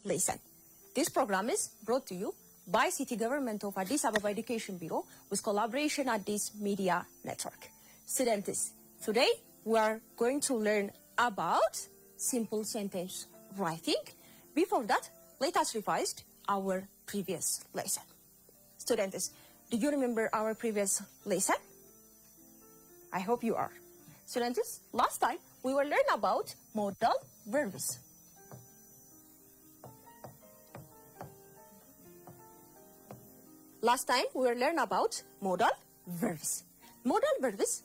lesson. This program is brought to you by City Government of Addis Ababa Education Bureau with collaboration at this media network. Students, today we are going to learn about simple sentence writing. Before that, let us revise our previous lesson. Students, do you remember our previous lesson? I hope you are. Students, last time we will learn about modal verbs. Last time we will learn about modal verbs. Modal verbs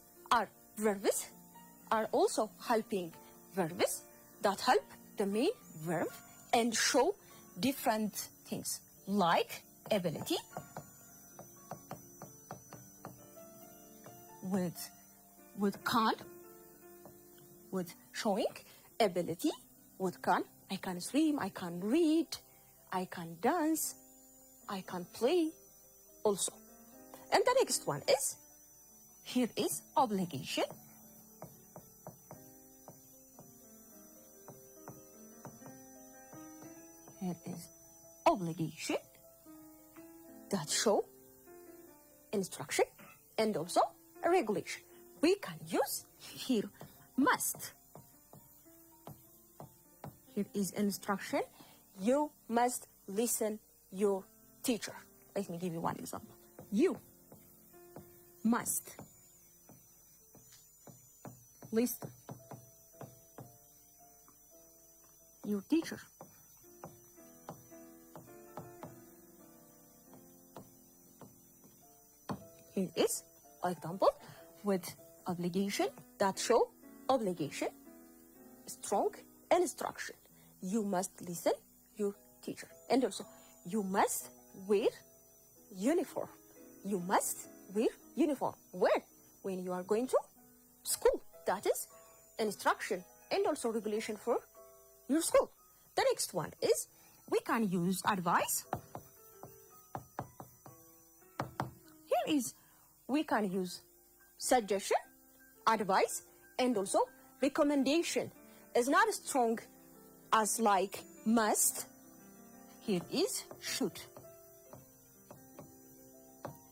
are also helping verbs that help the main verb and show different things like ability with can, with showing ability, with can. I can swim, I can read, I can dance, I can play also. And the next one is, here is obligation. Here is obligation that show instruction and also a regulation. We can use here must. Here is instruction. You must listen your teacher. Let me give you one example. You must listen your teacher. Here is an example with obligation that show obligation, strong instruction. You must listen your teacher. And also, you must wear uniform. You must wear uniform. When? When you are going to school. That is instruction and also regulation for your school. The next one is, we can use advice. Here is, we can use suggestion, advice, and also recommendation. Is not as strong as like must. Here is should.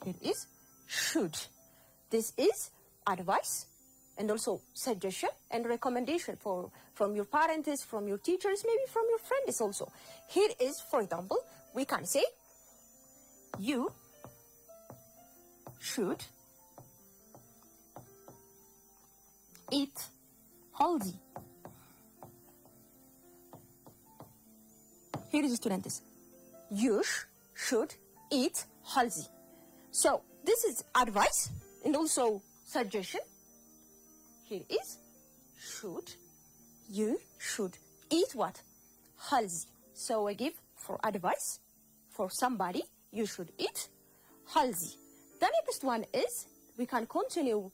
Here is should. This is advice and also suggestion and recommendation from your parents, from your teachers, maybe from your friends also. Here is, for example, we can say, you should eat healthy. Here is students. You should eat healthy. So this is advice and also suggestion. Here is should. You should eat what? Healthy. So I give for advice for somebody, you should eat healthy. The next one is, we can continue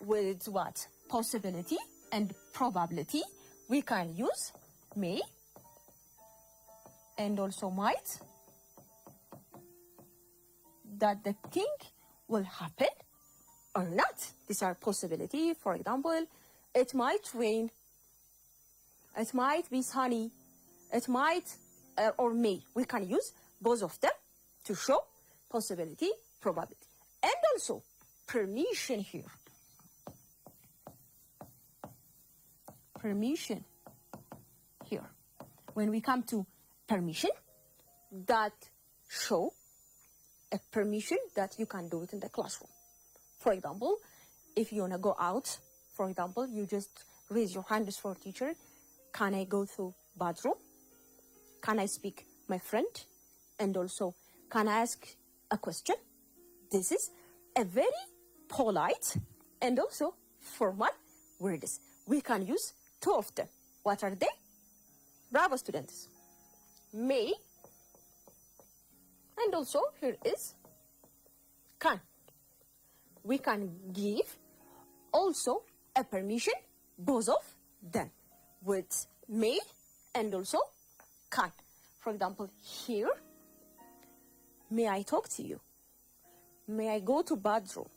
with what? Possibility and probability. We can use may and also might, that the thing will happen or not. These are possibility. For example, it might rain, it might be sunny, it might or may. We can use both of them to show possibility, probability. And also permission here. Permission here. When we come to permission, that show a permission that you can do it in the classroom. For example, if you want to go out, for example, you just raise your hands for teacher. Can I go to bathroom? Can I speak my friend? And also, can I ask a question? This is a very polite and also formal words. We can use two of them. What are they? Bravo, students. May. And also, here is can. We can give also a permission, both of them, with may and also can. For example, here, may I talk to you? May I go to bathroom?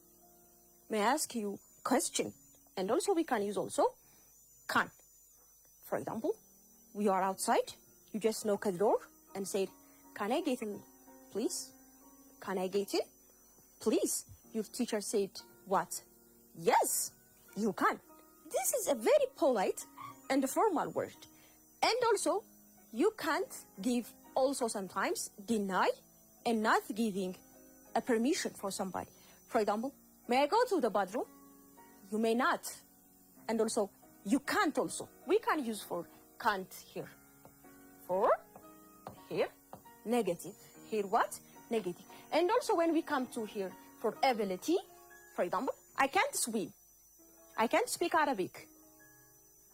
May I ask you question? And also we can use also can. For example, we are outside, You just knock a door and say, can I get in, please? Can I get in, please? Your teacher said, what? Yes, you can. This is a very polite and formal word. And also, you can't give also sometimes deny and not giving a permission for somebody. For example, may I go to the bathroom? You may not. And also, you can't also. We can use for can't here. For here, negative. Here what? Negative. And also when we come to here for ability, for example, I can't swim. I can't speak Arabic.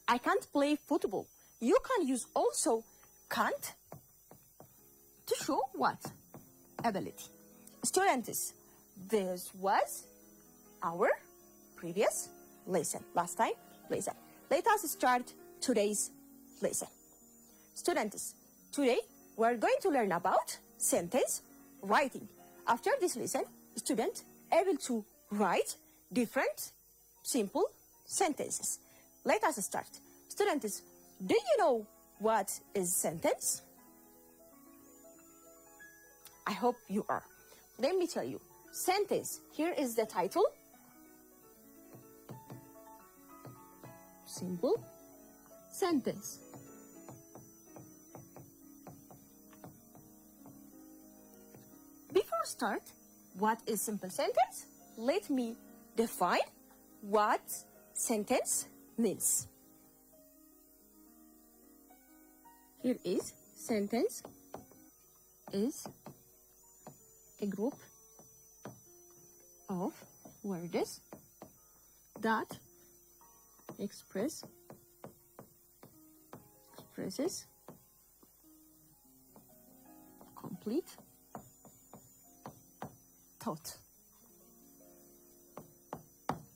I can't play football. You can use also can't to show what? Ability. Students, this was our previous lesson, last time lesson. Let us start today's lesson. Students, today we're going to learn about sentence writing. After this lesson, students able to write different simple sentences. Let us start. Students, do you know what is sentence? I hope you are. Let me tell you. Sentence, here is the title. Simple sentence. Before start, what is simple sentence? Let me define what sentence means. Here is sentence is a group of words that expresses complete thought.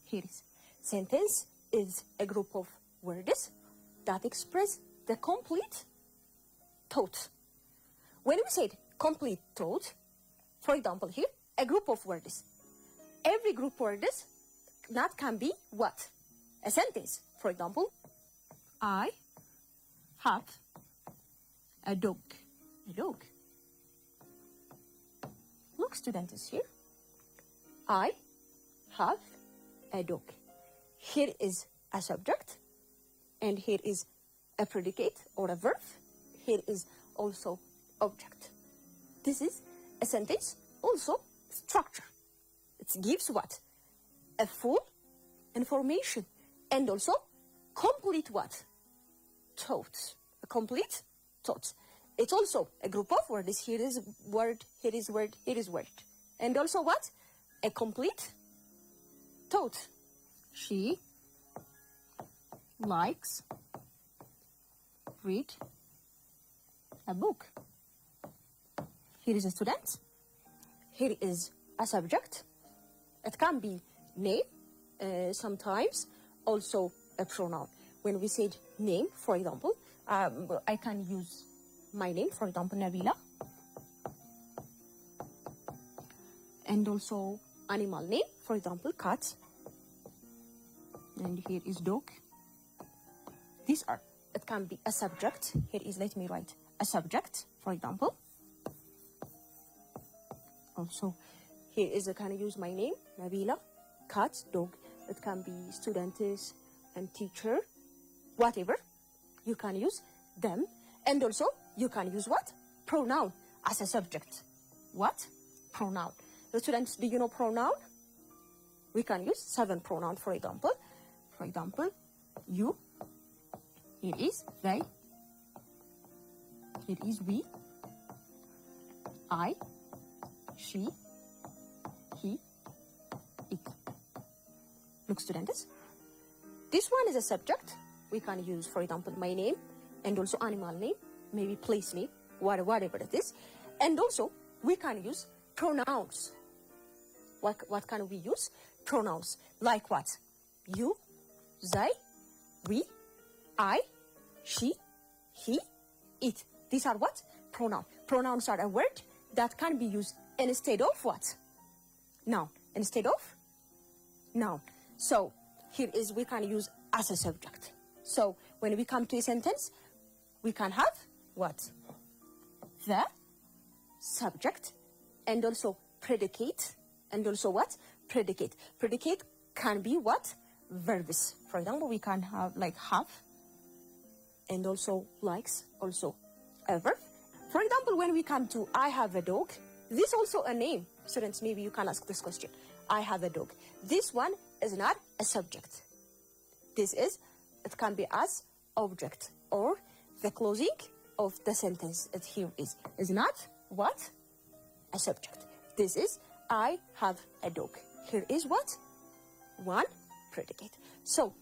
Here is sentence is a group of words that express the complete thought. When we said complete thought, for example here, a group of words. Every group of words that can be what? A sentence. For example, I have a dog. A dog. Look, students, here. I have a dog. Here is a subject, and here is a predicate or a verb. Here is also object. This is a sentence, also structure. It gives what? A full information and also complete what? Thought. A complete thought. It's also a group of words. Here is word, here is word, here is word. And also what? A complete thought. She likes read a book. Here is a student. Here is a subject. It can be name, sometimes also a pronoun. When we said name, for example, I can use my name, for example, Nabila. And also animal name, for example, cat. And here is dog. These are, it can be a subject. Here is, let me write, a subject, for example. Also, here is, I can use my name, Nabila, cat, dog. It can be students and teacher, whatever. You can use them. And also, you can use what? Pronoun as a subject. What? Pronoun. The students, do you know pronoun? We can use 7 pronouns, for example. For example, you. Here is they. Here is we. I. She. He. It. Look, students. This one is a subject. We can use, for example, my name and also animal name, maybe place name, whatever it is. And also, we can use pronouns. What can we use? Pronouns. Like what? You, they, we, I, she, he, it. These are what? Pronoun. Pronouns are a word that can be used instead of what? Noun. Instead of noun. So, here is, we can use as a subject. So, when we come to a sentence, we can have what? the subject, and also predicate, and also what? Predicate. Predicate can be what? Verbs. For example, we can have like have, and also likes, also a verb. For example, when we come to I have a dog, this also a name. Students, maybe you can ask this question. I have a dog. This one is not a subject. It can be as object, or the closing of the sentence. It here is not what? A subject. This is I have a dog. Here is what? One predicate. So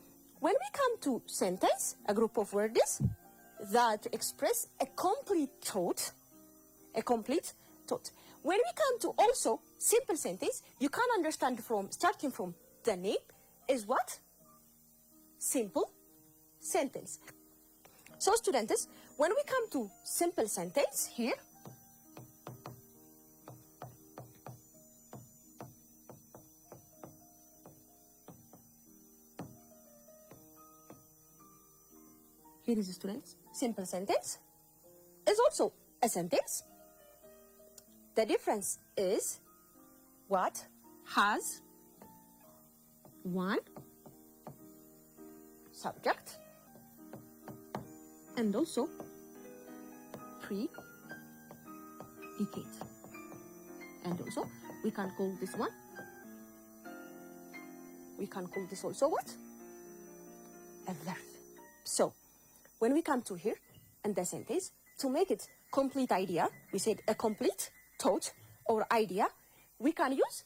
when we come to sentence, a group of words that express a complete thought, When we come to also simple sentence, you can understand from starting from the name is what? Simple sentence. So students, when we come to simple sentence here, here is students, simple sentence is also a sentence. The difference is what has one subject and also predicate. And also we can call this one, we can call this also what? A verb. So when we come to here and the sentence, to make it complete idea, we said a complete thought or idea, we can use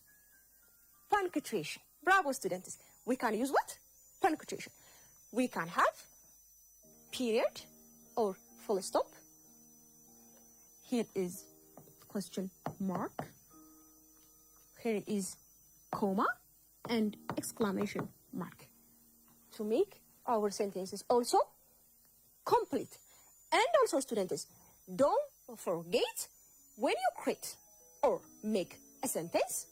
punctuation. Bravo, students. We can use what? Punctuation. We can have period or full stop. Here is question mark. Here is comma and exclamation mark. To make our sentences also complete. And also, students, don't forget, when you create or make a sentence,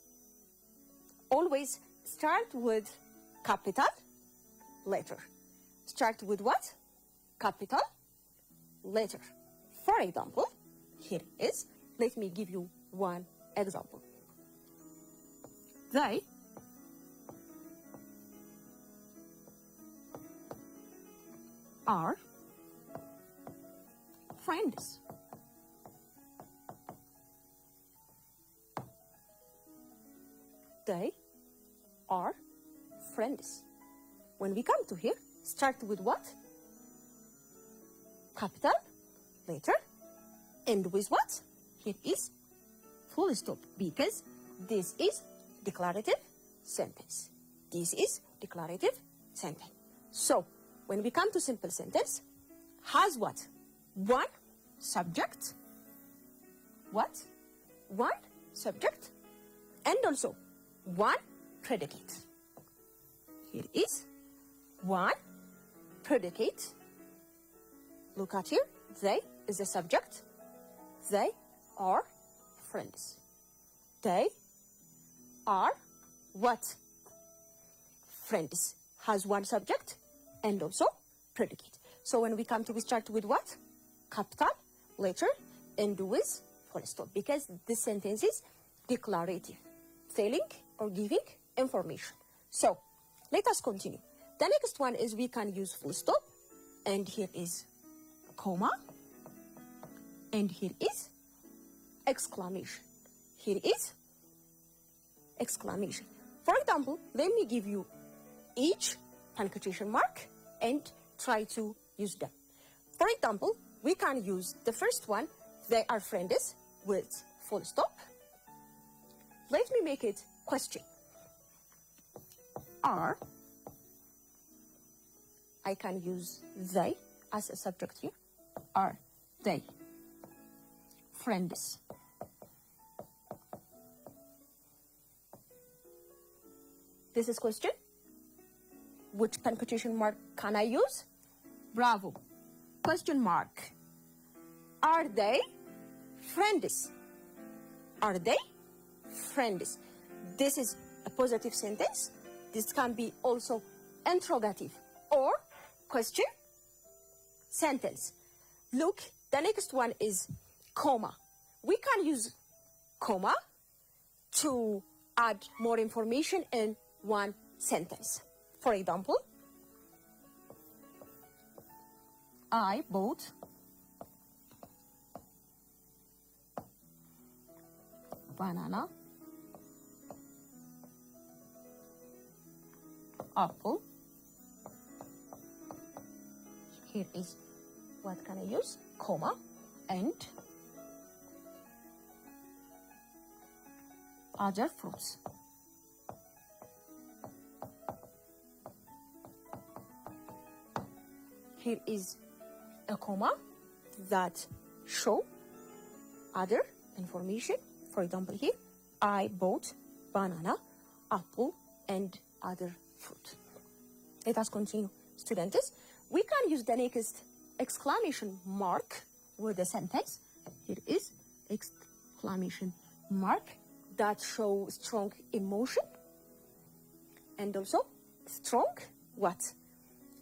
always start with capital letter. Start with what? Capital letter. For example, here is, let me give you one example. They are friends. They are friends. When we come to here, start with what? Capital letter. End with what? Here is full stop, because this is declarative sentence. This is declarative sentence. So when we come to simple sentence, has what? One subject. What? One subject. And also one predicate. Here is one predicate. Look at here. They is the subject. They are friends. They are what? Friends. Has one subject and also predicate. So when we come to, we start with what? Capital letter, end with full stop, because this sentence is declarative, telling or giving information. So let us continue. The next one is we can use full stop, and here is comma, and here is exclamation. Here is exclamation. For example, let me give you each punctuation mark and try to use them. For example, we can use the first one, they are friends, with full stop. Let me make it question. Are, I can use they as a subject here. Are they friends? This is question. Which punctuation mark can I use? Bravo. Question mark. Are they friends? Are they friends? This is a positive sentence. This can be also interrogative or question sentence. Look, the next one is comma. We can use comma to add more information in one sentence. For example, I bought banana, apple. Here is what can I use? Comma and other fruits. Here is a comma that show other information. For example, here, I bought banana, apple, and other fruit. Let us continue, students. We can use the next exclamation mark with the sentence. Here is exclamation mark that show strong emotion and also strong what?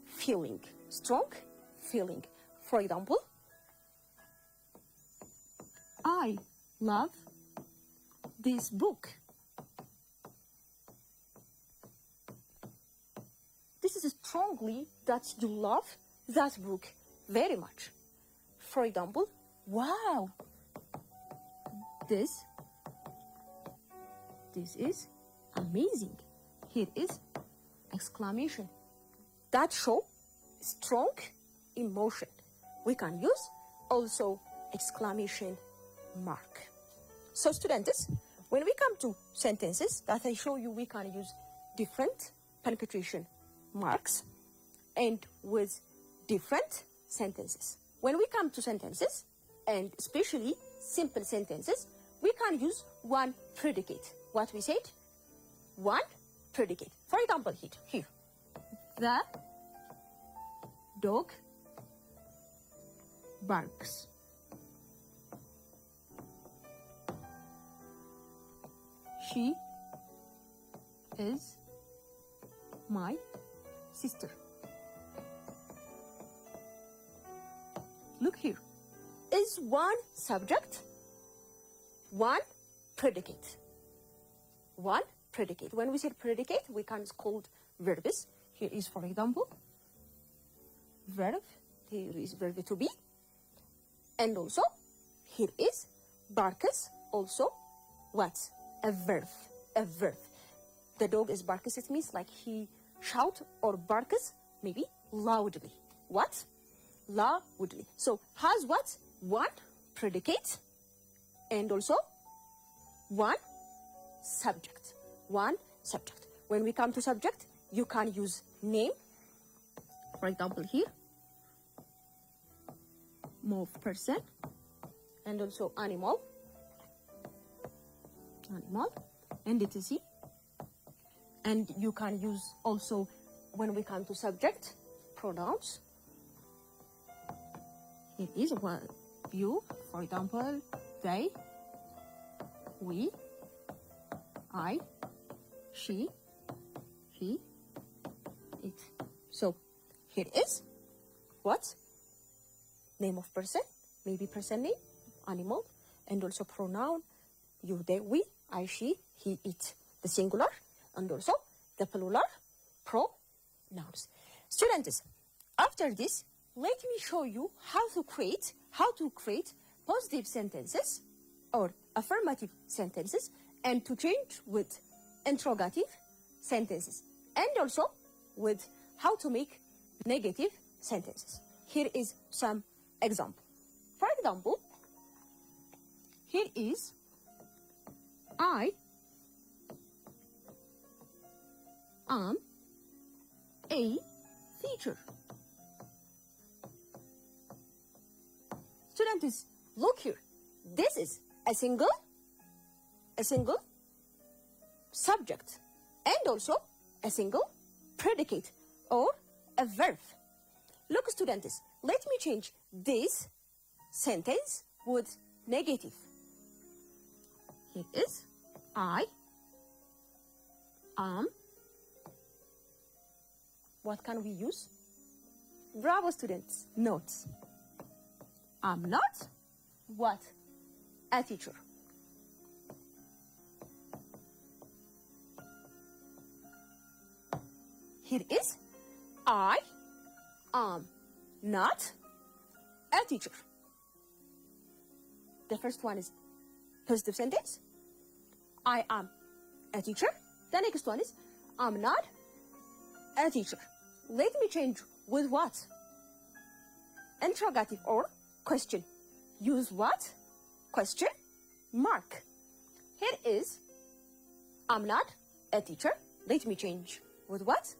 Feeling. Strong feeling. For example, I love this book. This is strongly that you love that book very much. For example, wow, this is amazing. Here is exclamation that show strong emotion. We can use also exclamation mark. So students, when we come to sentences that I show you, we can use different punctuation marks and with different sentences. When we come to sentences, and especially simple sentences, we can use one predicate. What we said? One predicate. For example, here. The dog barks. She is my sister. Look here. Is one subject, one predicate. One predicate. When we say predicate, we can call verbs. Here is, for example, verb. Here is verb to be. And also, here is barks. Also, what? A verb. A verb. The dog is barks. It means like he shout or barks, maybe loudly. What? Loudly. So has what? One predicate and also one subject. One subject. When we come to subject, you can use name. For example, here, move person, and also animal, and etc. And you can use also, when we come to subject, pronouns. It is one you, for example, they, we, I, she, he, it. So here is what? Name of person, maybe person name, animal, and also pronoun, you, they, we, I, she, he, it. The singular and also the plural pronouns. Students, after this, let me show you how to create positive sentences or affirmative sentences and to change with interrogative sentences, and also with how to make negative sentences. Here is some example. For example, here is I am a teacher. Students, look here. This is a single subject and also a single predicate or a verb. Look, students, let me change this sentence with negative. Here is I am. What can we use? Bravo, students. Not. I'm not what? a teacher. Here is I am not a teacher. The first one is positive sentence. I am a teacher. The next one is I'm not a teacher. Let me change with what? Interrogative or question. Use what? Question mark. Here is I'm not a teacher. Let me change with what?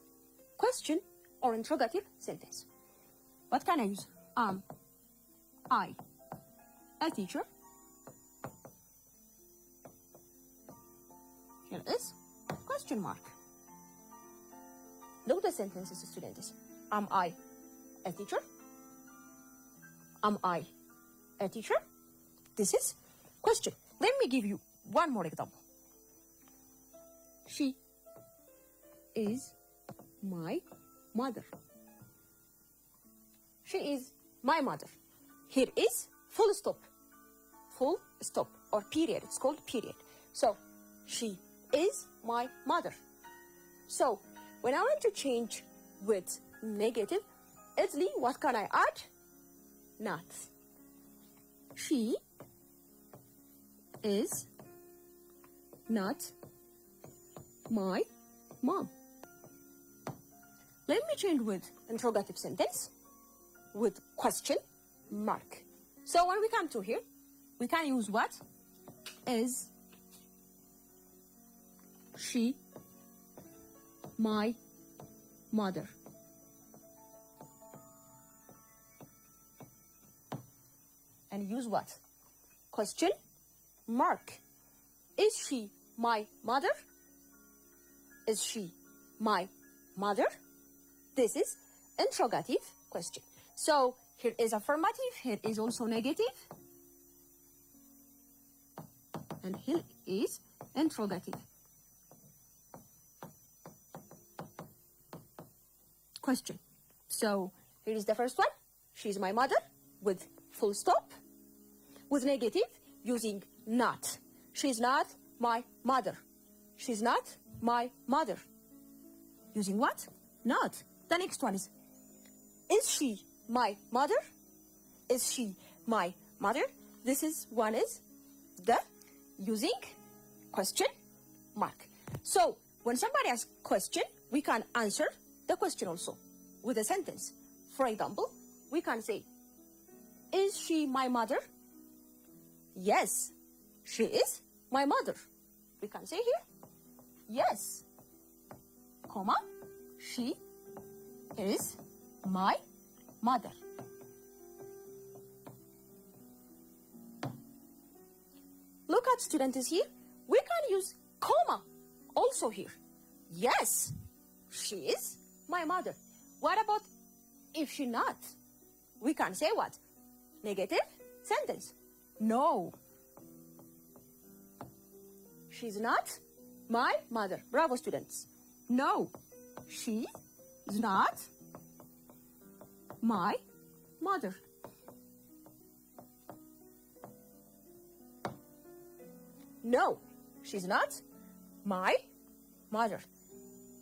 Question or interrogative sentence. What can I use? Am I a teacher? Here is question mark. Look the sentences, students. Am I a teacher? Am I a teacher? This is question. Let me give you one more example. She is my mother. She is my mother. Here is full stop. Full stop or period. It's called period. So, she is my mother. So, when I want to change with negative, easily what can I add? Not. She is not my mom. Let me change with interrogative sentence with question mark. So when we come to here, we can use what? Is she my mother? And use what? Question mark. Is she my mother? Is she my mother? This is interrogative question. So here is affirmative, here is also negative, and here is interrogative. Question. So here is the first one. She is my mother with full stop. With negative, using not. She's not my mother. She's not my mother. Using what? Not. The next one is she my mother? Is she my mother? This is one is the using question mark. So when somebody asks question, we can answer the question also with a sentence. For example, we can say, is she my mother? Yes, she is my mother. We can say here, yes, comma, she is my mother. Look at students here. We can use comma also here. Yes, she is my mother. What about if she not? We can say what? Negative sentence. No, she's not my mother. Bravo, students. No, she is not my mother. No, she's not my mother.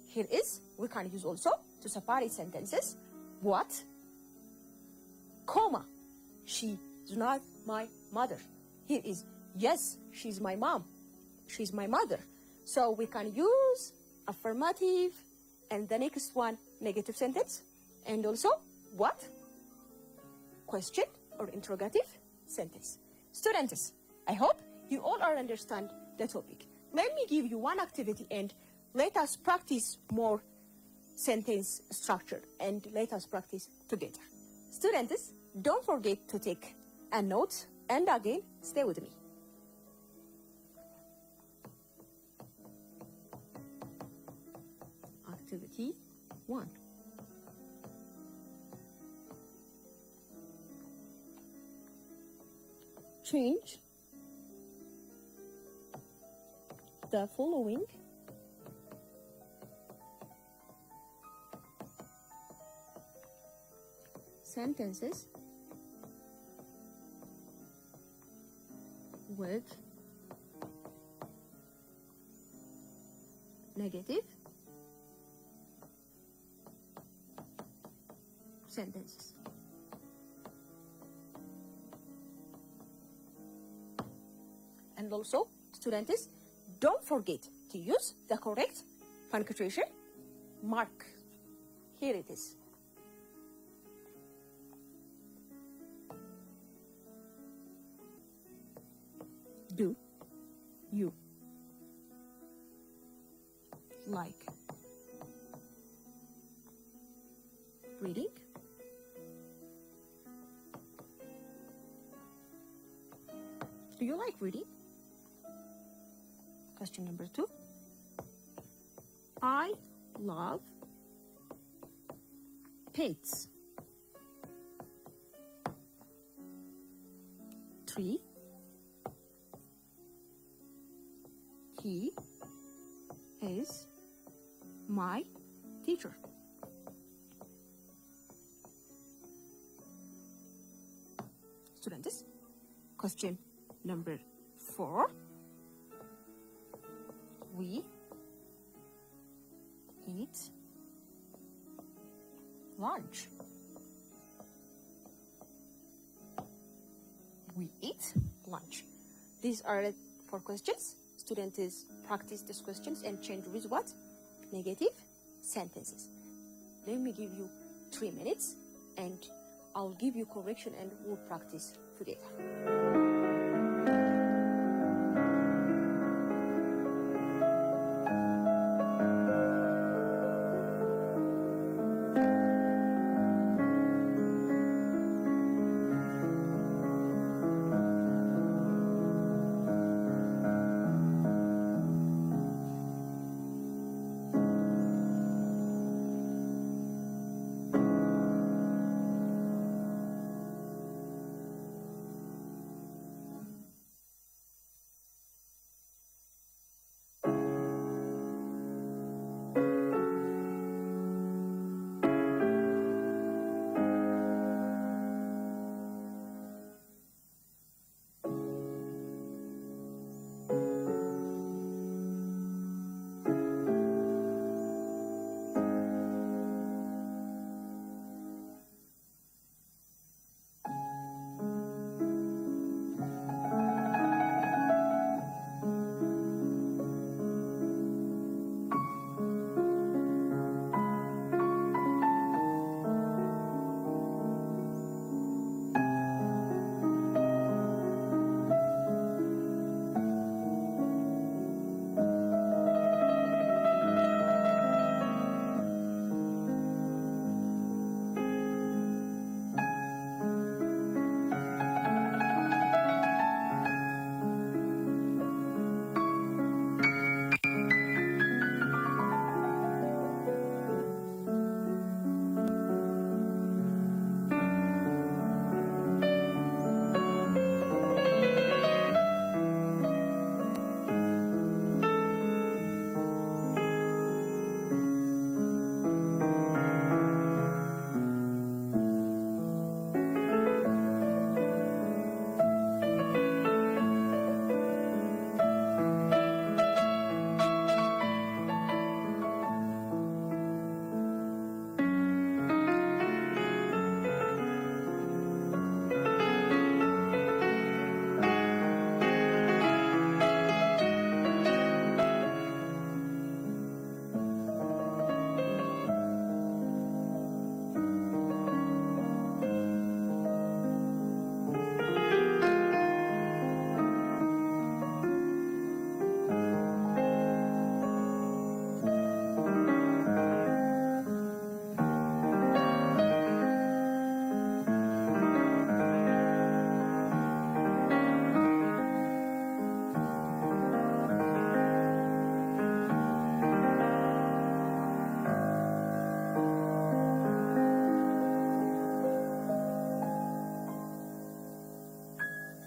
Here is, we can use also to separate sentences. What? Comma. She is not my mother. Here is, yes, she's my mom. She's my mother. So we can use affirmative and the next one, negative sentence. And also, what? Question or interrogative sentence. Students, I hope you all are understand the topic. Let me give you one activity and let us practice more sentence structure and let us practice together. Students, don't forget to take a note and again, stay with me. Activity 1. Change the following sentences with negative sentences. And also, students, don't forget to use the correct punctuation mark. Here it is. Do you like reading? Do you like reading? Question number 2. I love pets. 3. He is my teacher. Students, question number 4. We eat lunch. We eat lunch. These are 4 questions. Students, practice these questions and change with what? Negative sentences. Let me give you 3 minutes and I'll give you correction and we'll practice together.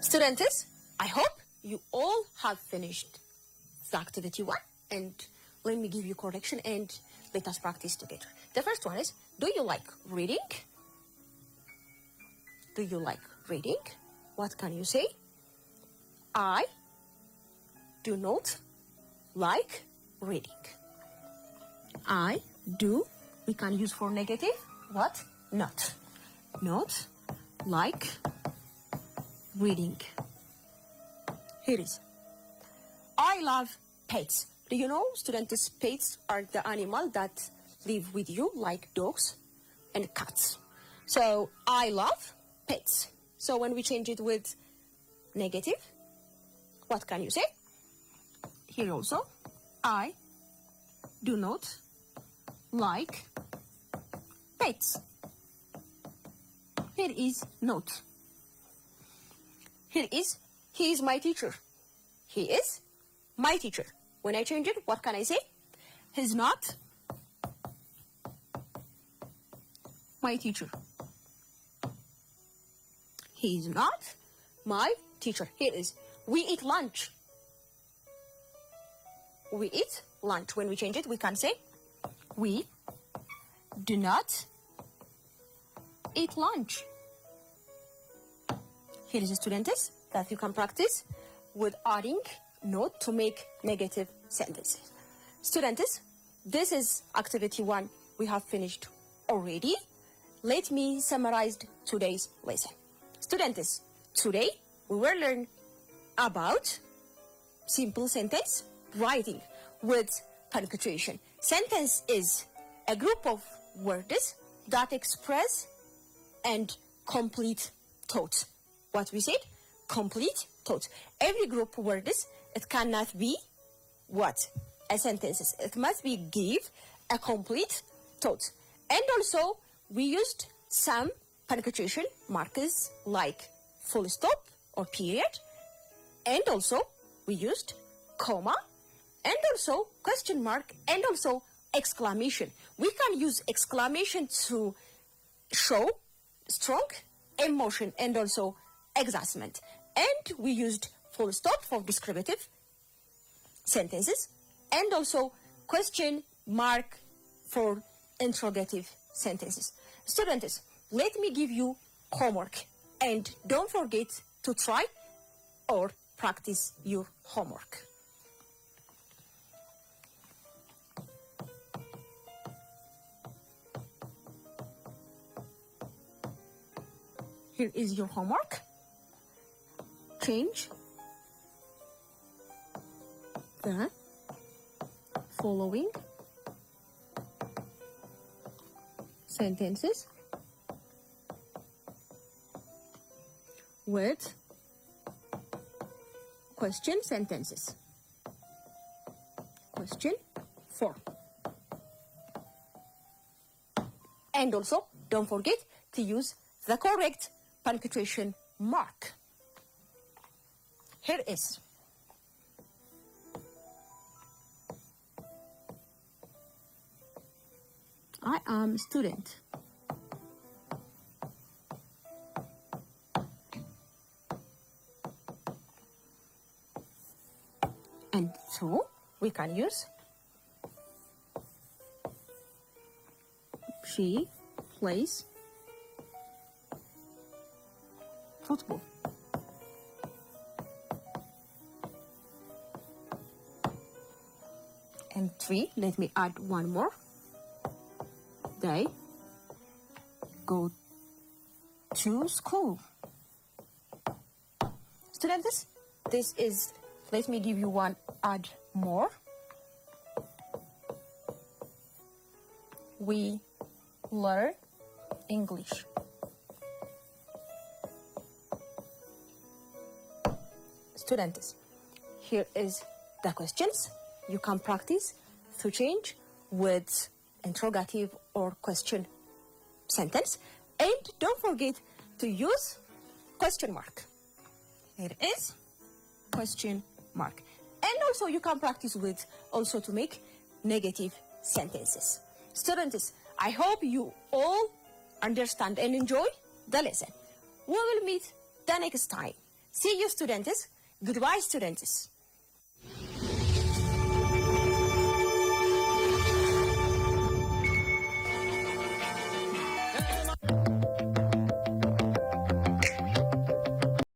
Students, I hope you all have finished the activity 1, and let me give you correction and let us practice together. The first one is, do you like reading? Do you like reading? What can you say? I do not like reading. I do, we can use for negative, what? Not. Not like reading. Here is. I love pets. Do you know, students, pets are the animal that live with you, like dogs and cats. So, I love pets. So, when we change it with negative, what can you say? Here also, I do not like pets. Here is not. Here is, he is my teacher. He is my teacher. When I change it, what can I say? He's not my teacher. He is not my teacher. Here is, we eat lunch. We eat lunch. When we change it, we can say, we do not eat lunch. Here is a students that you can practice with adding not to make negative sentences. Students, this is activity 1 we have finished already. Let me summarize today's lesson. Students, today we will learn about simple sentence writing with punctuation. Sentence is a group of words that express and complete thoughts. What we said? Complete thoughts. Every group of words, it cannot be what? A sentence. It must be give a complete thought. And also, we used some punctuation markers like full stop or period. And also, we used comma and also question mark and also exclamation. We can use exclamation to show strong emotion and also excitement. And we used full stop for descriptive sentences and also question mark for interrogative sentences. Students, let me give you homework and don't forget to try or practice your homework. Here is your homework. Change the following sentences with question sentences. Question 4. And also, don't forget to use the correct punctuation mark. Here is. I am a student. And so we can use she plays football. And 3, let me add one more. They go to school. Students, this is, let me give you one add more. We learn English. Students, here is the questions. You can practice to change with interrogative or question sentence. And don't forget to use question mark. Here is question mark. And also you can practice with also to make negative sentences. Students, I hope you all understand and enjoy the lesson. We will meet the next time. See you, students. Goodbye, students.